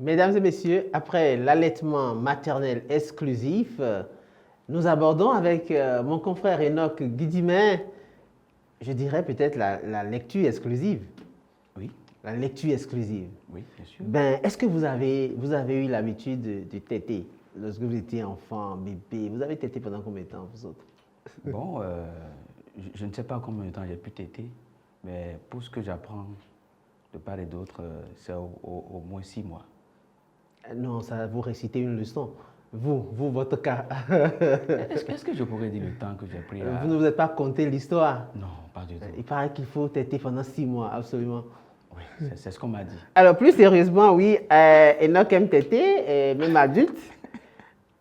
Mesdames et messieurs, après l'allaitement maternel exclusif, nous abordons avec mon confrère Enoch Guidimin, je dirais peut-être la lecture exclusive. Oui. La lecture exclusive. Oui, bien sûr. Ben, est-ce que vous avez eu l'habitude de téter lorsque vous étiez enfant, bébé? Vous avez tété pendant combien de temps, vous autres? Bon, je ne sais pas combien de temps j'ai pu téter, mais pour ce que j'apprends de part et d'autre, c'est au moins 6 mois. Non, ça vous réciter une leçon. Vous, votre cas. Est-ce que je pourrais dire le temps que j'ai pris à... Vous ne vous êtes pas compté l'histoire? Non, pas du tout. Il paraît qu'il faut téter pendant 6 mois, absolument. Oui, c'est ce qu'on m'a dit. Alors, plus sérieusement, oui, Enoch aime téter, même adulte.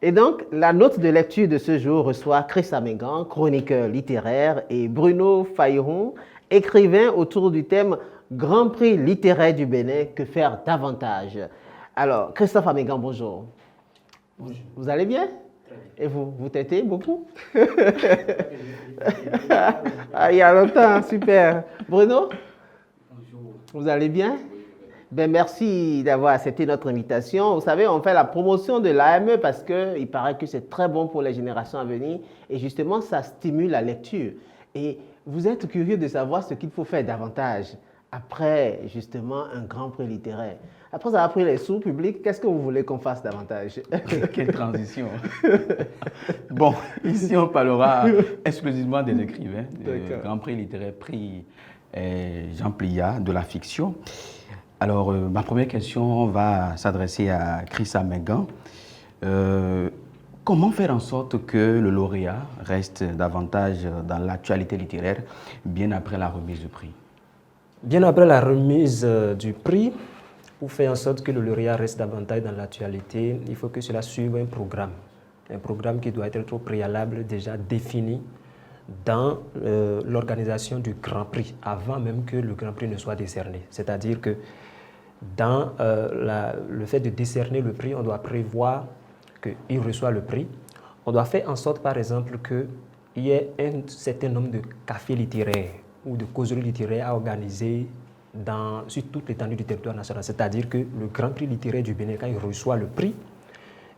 Et donc, la note de lecture de ce jour reçoit Chris Amégan, chroniqueur littéraire, et Bruno Fayeron, écrivain autour du thème Grand Prix littéraire du Bénin, que faire davantage? Alors, Christophe Amégan, bonjour. Bonjour. Vous allez bien? Très bien. Et vous tétez beaucoup? Ah, il y a longtemps, super. Bruno? Bonjour. Vous allez bien? Ben, merci d'avoir accepté notre invitation. Vous savez, on fait la promotion de l'AME parce qu'il paraît que c'est très bon pour les générations à venir et justement, ça stimule la lecture. Et vous êtes curieux de savoir ce qu'il faut faire davantage après justement un grand prix littéraire. Après avoir pris les sous publics, qu'est-ce que vous voulez qu'on fasse davantage? Quelle transition. Bon, ici on parlera exclusivement des écrivains, du Grand Prix littéraire prix Jean Pliat de la fiction. Alors, ma première question va s'adresser à Chris Amégan. Comment faire en sorte que le lauréat reste davantage dans l'actualité littéraire bien après la remise du prix? Bien après la remise du prix, pour faire en sorte que le lauréat reste davantage dans l'actualité, il faut que cela suive un programme qui doit être au préalable déjà défini dans l'organisation du Grand Prix, avant même que le Grand Prix ne soit décerné. C'est-à-dire que dans le fait de décerner le prix, on doit prévoir qu'il reçoit le prix. On doit faire en sorte, par exemple, qu'il y ait un certain nombre de cafés littéraires ou de causeries littéraires à organiser sur toute l'étendue du territoire national. C'est-à-dire que le Grand Prix littéraire du Bénin, quand il reçoit le prix,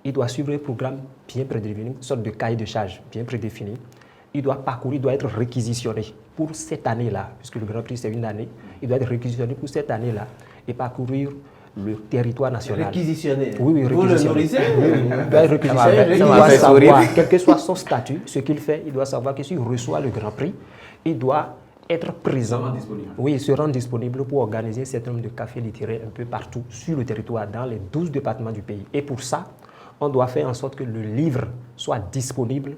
il doit suivre un programme bien prédéfini, une sorte de cahier de charge bien prédéfini. Il doit parcourir, il doit être réquisitionné pour cette année-là, puisque le Grand Prix c'est une année, il doit être réquisitionné pour cette année-là et parcourir le territoire national. Réquisitionné? Oui, vous le nourrissez? Il doit être réquisitionné, il doit savoir, quel que soit son statut, ce qu'il fait, il doit savoir que s'il reçoit le Grand Prix, il doit être présent, oui, se rendre disponible pour organiser un certain nombre de cafés littéraires un peu partout sur le territoire, dans les 12 départements du pays. Et pour ça, on doit faire en sorte que le livre soit disponible,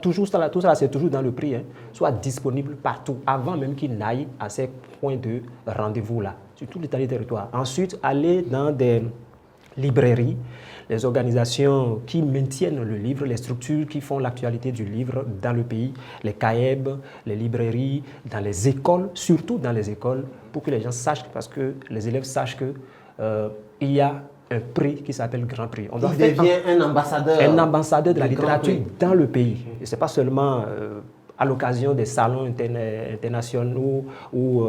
tout ça c'est toujours dans le prix, soit disponible partout, avant même qu'il n'aille à ces points de rendez-vous-là, sur tout l'état du territoire. Ensuite, aller dans des librairies, les organisations qui maintiennent le livre, les structures qui font l'actualité du livre dans le pays, les CAEB, les librairies, dans les écoles, surtout dans les écoles, pour que les gens sachent, parce que les élèves sachent qu'il y a un prix qui s'appelle Grand Prix. Il devient un ambassadeur. Un ambassadeur de la littérature dans le pays. Et ce n'est pas seulement à l'occasion des salons internationaux ou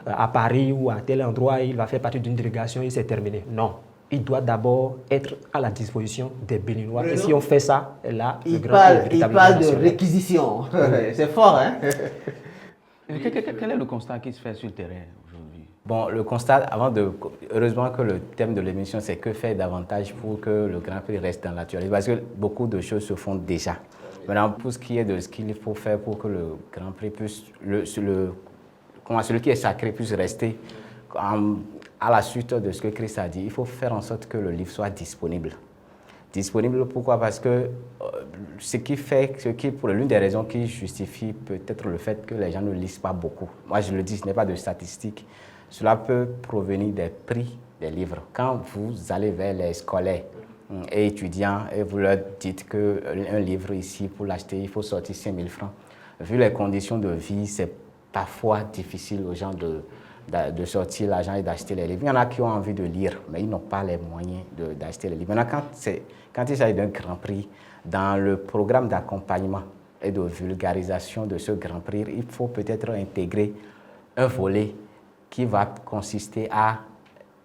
à Paris ou à tel endroit, il va faire partie d'une délégation et c'est terminé. Non. Il doit d'abord être à la disposition des Béninois. Et si on fait ça, là, il parle de réquisition. C'est fort, hein? Quel est le constat qui se fait sur le terrain aujourd'hui? Bon, le constat, heureusement que le thème de l'émission, c'est que faire davantage pour que le Grand Prix reste dans l'actualité, parce que beaucoup de choses se font déjà. Maintenant, pour ce qui est de ce qu'il faut faire pour que le Grand Prix puisse, celui qui est sacré puisse rester à la suite de ce que Chris a dit, il faut faire en sorte que le livre soit disponible. Disponible, pourquoi? Parce que l'une des raisons qui justifie peut-être le fait que les gens ne lisent pas beaucoup. Moi, je le dis, ce n'est pas de statistiques. Cela peut provenir des prix des livres. Quand vous allez vers les scolaires et étudiants et vous leur dites qu'un livre ici, pour l'acheter, il faut sortir 5 000 francs. Vu les conditions de vie, c'est parfois difficile aux gens de sortir l'argent et d'acheter les livres. Il y en a qui ont envie de lire, mais ils n'ont pas les moyens d'acheter les livres. Maintenant, quand il s'agit d'un Grand Prix, dans le programme d'accompagnement et de vulgarisation de ce Grand Prix, il faut peut-être intégrer un volet qui va consister à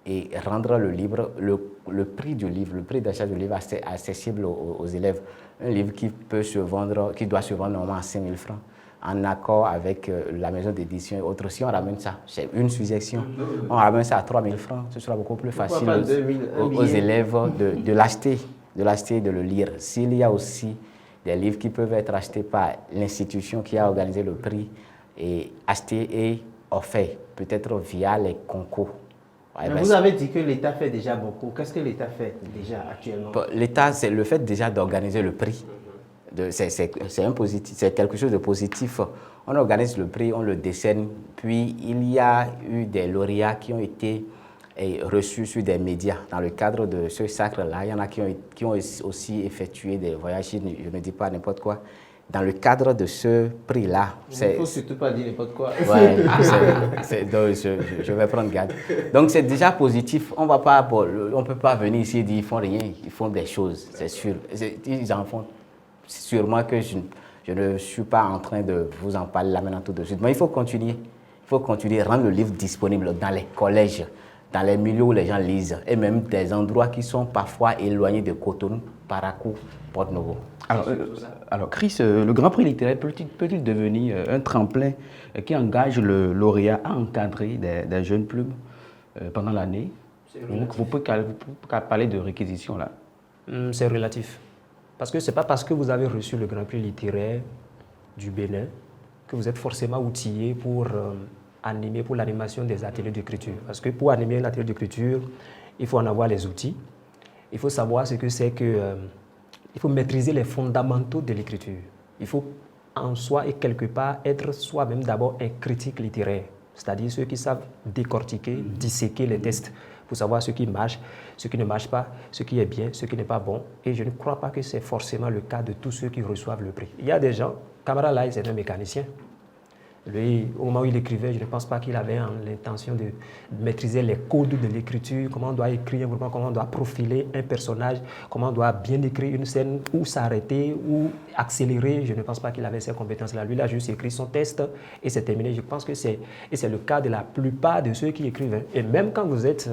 et rendre le prix du livre, le prix d'achat du livre accessible aux élèves. Un livre qui doit se vendre normalement à 5 000 francs, en accord avec la maison d'édition et autres. Si on ramène ça, c'est une suggestion, on ramène ça à 3 000 francs, ce sera beaucoup plus facile aux élèves de l'acheter, de le lire. S'il y a aussi des livres qui peuvent être achetés par l'institution qui a organisé le prix et achetés et offerts, peut-être via les concours. Ouais, vous avez dit que l'État fait déjà beaucoup. Qu'est-ce que l'État fait déjà actuellement? L'État, c'est le fait déjà d'organiser le prix. C'est quelque chose de positif. On organise le prix, on le décerne, puis il y a eu des lauréats qui ont été reçus sur des médias. Dans le cadre de ce sacre-là, il y en a qui ont aussi effectué des voyages, je ne dis pas n'importe quoi. Dans le cadre de ce prix-là... Il ne faut surtout pas dire n'importe quoi. Ouais, donc je vais prendre garde. Donc c'est déjà positif. On ne peut pas venir ici et dire qu'ils ne font rien, ils font des choses, c'est sûr. Ils en font sûrement que je ne suis pas en train de vous en parler là maintenant tout de suite. Mais il faut continuer. Il faut continuer à rendre le livre disponible dans les collèges, dans les milieux où les gens lisent, et même des endroits qui sont parfois éloignés de Cotonou, Parakou, Porto-Novo. Alors Chris, le Grand Prix littéraire peut-il devenir un tremplin qui engage le lauréat à encadrer des jeunes plumes pendant l'année? Vous pouvez parler de réquisition là. C'est relatif. Parce que ce n'est pas parce que vous avez reçu le Grand Prix littéraire du Bénin que vous êtes forcément outillé pour pour l'animation des ateliers d'écriture. Parce que pour animer un atelier d'écriture, il faut en avoir les outils. Il faut savoir ce que c'est que... il faut maîtriser les fondamentaux de l'écriture. Il faut en soi et quelque part être soi-même d'abord un critique littéraire. C'est-à-dire ceux qui savent décortiquer, disséquer les textes pour savoir ce qui marche, ce qui ne marche pas, ce qui est bien, ce qui n'est pas bon. Et je ne crois pas que c'est forcément le cas de tous ceux qui reçoivent le prix. Il y a des gens, camarade là, c'est un mécanicien. Lui, au moment où il écrivait, je ne pense pas qu'il avait l'intention de maîtriser les codes de l'écriture, comment on doit écrire, comment on doit profiler un personnage, comment on doit bien écrire une scène, ou s'arrêter, ou accélérer. Je ne pense pas qu'il avait ces compétences-là. Lui, il a juste écrit son texte et c'est terminé. Je pense que c'est le cas de la plupart de ceux qui écrivent. Et même quand vous êtes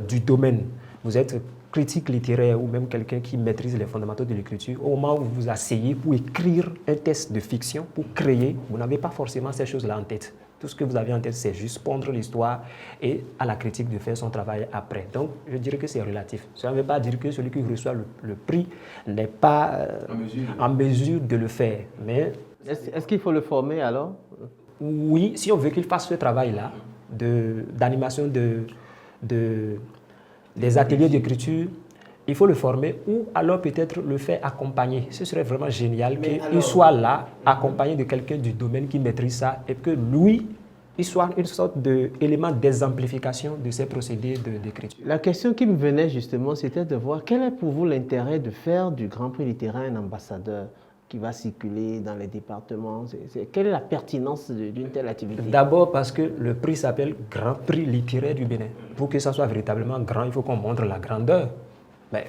du domaine, vous êtes critique littéraire ou même quelqu'un qui maîtrise les fondamentaux de l'écriture, au moment où vous vous asseyez pour écrire un texte de fiction, pour créer, vous n'avez pas forcément ces choses-là en tête. Tout ce que vous avez en tête, c'est juste pondre l'histoire et à la critique de faire son travail après. Donc, je dirais que c'est relatif. Ça ne veut pas dire que celui qui reçoit le prix n'est pas en mesure de le faire. Mais est-ce qu'il faut le former alors? Oui, si on veut qu'il fasse ce travail-là d'animation des ateliers d'écriture, il faut le former ou alors peut-être le faire accompagner. Ce serait vraiment génial qu'il soit là, accompagné de quelqu'un du domaine qui maîtrise ça et que lui, il soit une sorte d'élément d'exemplification de ces procédés d'écriture. La question qui me venait justement, c'était de voir quel est pour vous l'intérêt de faire du Grand Prix littéraire un ambassadeur qui va circuler dans les départements. Quelle est la pertinence d'une telle activité? D'abord parce que le prix s'appelle Grand Prix littéraire du Bénin. Pour que ça soit véritablement grand, il faut qu'on montre la grandeur. Mais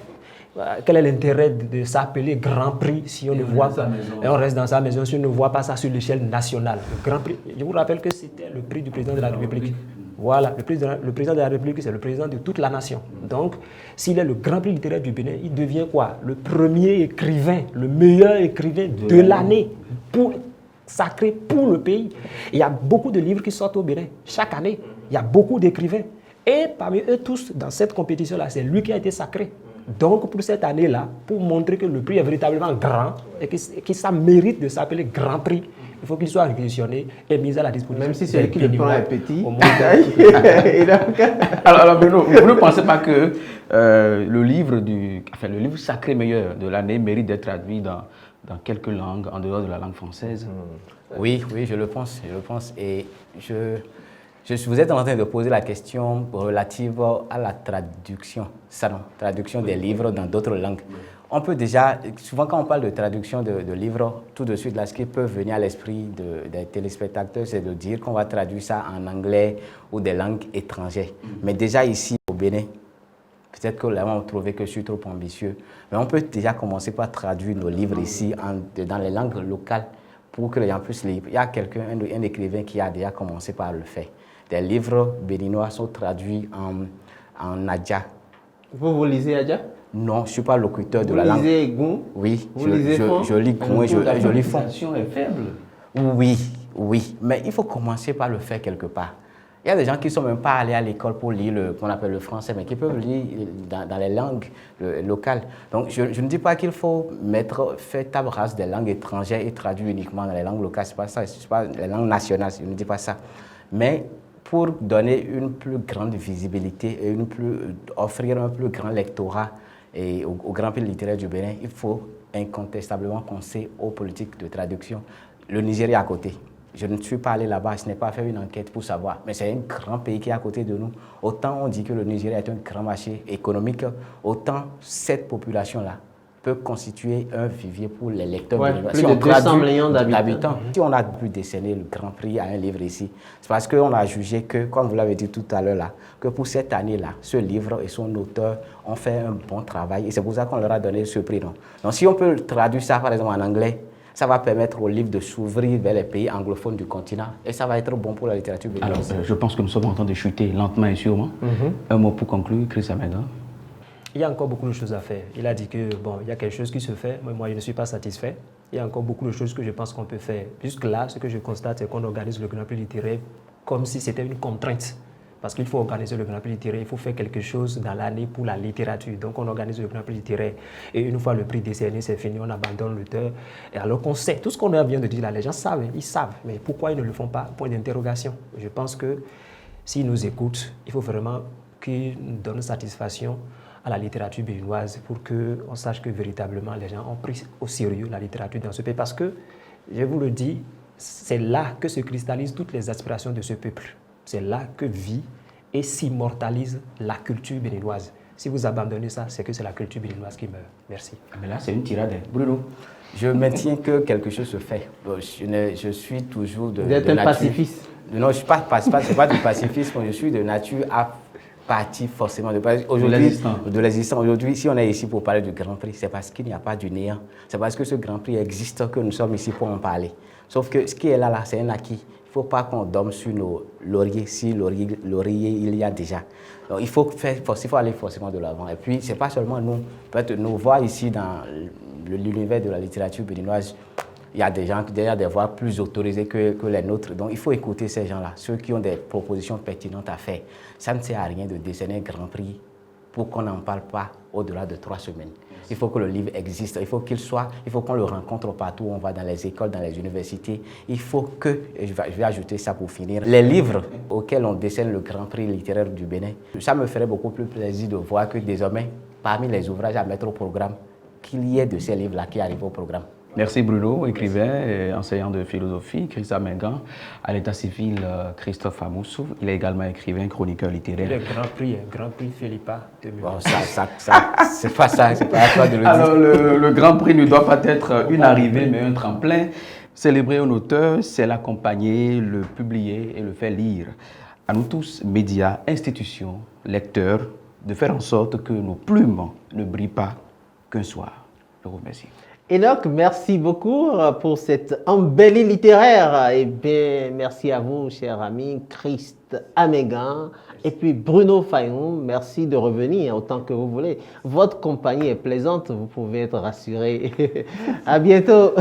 quel est l'intérêt de s'appeler Grand Prix si on ne voit pas, et on reste dans sa maison si on ne voit pas ça sur l'échelle nationale? Le Grand Prix, je vous rappelle que c'était le prix du président de la République. Voilà, le président de la République, c'est le président de toute la nation. Donc, s'il est le Grand Prix littéraire du Bénin, il devient quoi? Le premier écrivain, le meilleur écrivain de l'année, sacré pour le pays. Il y a beaucoup de livres qui sortent au Bénin. Chaque année, il y a beaucoup d'écrivains. Et parmi eux tous, dans cette compétition-là, c'est lui qui a été sacré. Donc, pour cette année-là, pour montrer que le prix est véritablement grand et que ça mérite de s'appeler Grand Prix, il faut qu'il soit réquisitionné et mis à la disposition. Même si celui qui le prend est petit. Alors, Bruno, vous ne pensez pas que le livre sacré meilleur de l'année mérite d'être traduit dans quelques langues en dehors de la langue française? Oui, je le pense. Et vous êtes en train de poser la question relative à la traduction des livres dans d'autres langues. On peut déjà, souvent quand on parle de traduction de livres, tout de suite, là, ce qui peut venir à l'esprit des téléspectateurs, c'est de dire qu'on va traduire ça en anglais ou des langues étrangères. Mais déjà ici, au Bénin, peut-être que là, on va trouver que je suis trop ambitieux, mais on peut déjà commencer par traduire nos livres ici dans les langues locales pour que les gens puissent lire. Il y a un écrivain qui a déjà commencé par le faire. Des livres béninois sont traduits en Adja. Vous lisez Adja? Non, je ne suis pas locuteur de la langue. Vous lisez Goun? Oui, Vous lisez je lis Goun et je lis Fon. Est faible. Oui, mais il faut commencer par le faire quelque part. Il y a des gens qui ne sont même pas allés à l'école pour lire qu'on appelle le français, mais qui peuvent lire dans les langues locales. Donc, je ne dis pas qu'il faut faire table rase des langues étrangères et traduire uniquement dans les langues locales. Ce n'est pas ça, ce n'est pas les langues nationales, je ne dis pas ça. Mais pour donner une plus grande visibilité et offrir un plus grand lectorat au Grand Prix littéraire du Bénin, il faut incontestablement penser aux politiques de traduction. Le Nigeria à côté. Je ne suis pas allé là-bas, je n'ai pas fait une enquête pour savoir, mais c'est un grand pays qui est à côté de nous. Autant on dit que le Nigeria est un grand marché économique, autant cette population-là peut constituer un vivier pour les lecteurs. Plus de 200 millions d'habitants. Si on a pu décerner le Grand Prix à un livre ici, c'est parce qu'on a jugé que, comme vous l'avez dit tout à l'heure, que pour cette année-là, ce livre et son auteur ont fait un bon travail et c'est pour ça qu'on leur a donné ce prix. Donc si on peut traduire ça par exemple en anglais, ça va permettre aux livres de s'ouvrir vers les pays anglophones du continent et ça va être bon pour la littérature béninoise. Alors, je pense que nous sommes en train de chuter lentement et sûrement. Un mot pour conclure, Chris Amégan. Il y a encore beaucoup de choses à faire. Il a dit que, bon, il y a quelque chose qui se fait, mais moi, je ne suis pas satisfait. Il y a encore beaucoup de choses que je pense qu'on peut faire. Jusque-là, ce que je constate, c'est qu'on organise le Grand Prix littéraire comme si c'était une contrainte. Parce qu'il faut organiser le Grand Prix littéraire, il faut faire quelque chose dans l'année pour la littérature. Donc on organise le Grand Prix littéraire et une fois le prix décerné, c'est fini, on abandonne l'auteur. Et alors qu'on sait, tout ce qu'on vient de dire là, les gens savent, ils savent. Mais pourquoi ils ne le font pas? Point d'interrogation. Je pense que s'ils nous écoutent, il faut vraiment qu'ils nous donnent satisfaction à la littérature béninoise pour qu'on sache que véritablement les gens ont pris au sérieux la littérature dans ce pays. Parce que, je vous le dis, c'est là que se cristallisent toutes les aspirations de ce peuple. C'est là que vit et s'immortalise la culture béninoise. Si vous abandonnez ça, c'est que c'est la culture béninoise qui meurt. Merci. Mais là, c'est une tirade. Bruno? Je maintiens que quelque chose se fait. Je suis toujours de Vous êtes un pacifiste? Non, je ne suis pas pacifiste, ce n'est pas du pacifisme. Je suis de nature à partir forcément de l'existant. Aujourd'hui, si on est ici pour parler du Grand Prix, c'est parce qu'il n'y a pas du néant. C'est parce que ce Grand Prix existe que nous sommes ici pour en parler. Sauf que ce qui est là, c'est un acquis. Il ne faut pas qu'on dorme sur nos lauriers, si lauriers il y a déjà. Donc il faut aller forcément de l'avant. Et puis, ce n'est pas seulement nous. Peut-être nous voir ici dans l'univers de la littérature béninoise, il y a des gens qui ont des voix plus autorisées que les nôtres. Donc il faut écouter ces gens-là, ceux qui ont des propositions pertinentes à faire. Ça ne sert à rien de décerner un Grand Prix pour qu'on n'en parle pas au-delà de 3 semaines. Il faut que le livre existe, il faut qu'on le rencontre partout où on va, dans les écoles, dans les universités. Il faut que, et je vais ajouter ça pour finir, les livres auxquels on décerne le Grand Prix littéraire du Bénin, ça me ferait beaucoup plus plaisir de voir que désormais, parmi les ouvrages à mettre au programme, qu'il y ait de ces livres-là qui arrivent au programme. Merci Bruno, écrivain et enseignant de philosophie. Chris Amégan, à l'état civil, Christophe Amoussou. Il est également écrivain, chroniqueur littéraire. Le Grand Prix Philippa. Bon, c'est pas ça, c'est pas à toi de le dire. Alors, le Grand Prix ne doit pas être une arrivée, mais un tremplin. Célébrer un auteur, c'est l'accompagner, le publier et le faire lire. À nous tous, médias, institutions, lecteurs, de faire en sorte que nos plumes ne brillent pas qu'un soir. Je vous remercie. Enoch, merci beaucoup pour cette embellie littéraire. Et bien, merci à vous, cher ami, Christ Amégan. Et puis Bruno Fayoum, merci de revenir autant que vous voulez. Votre compagnie est plaisante, vous pouvez être rassuré. À bientôt.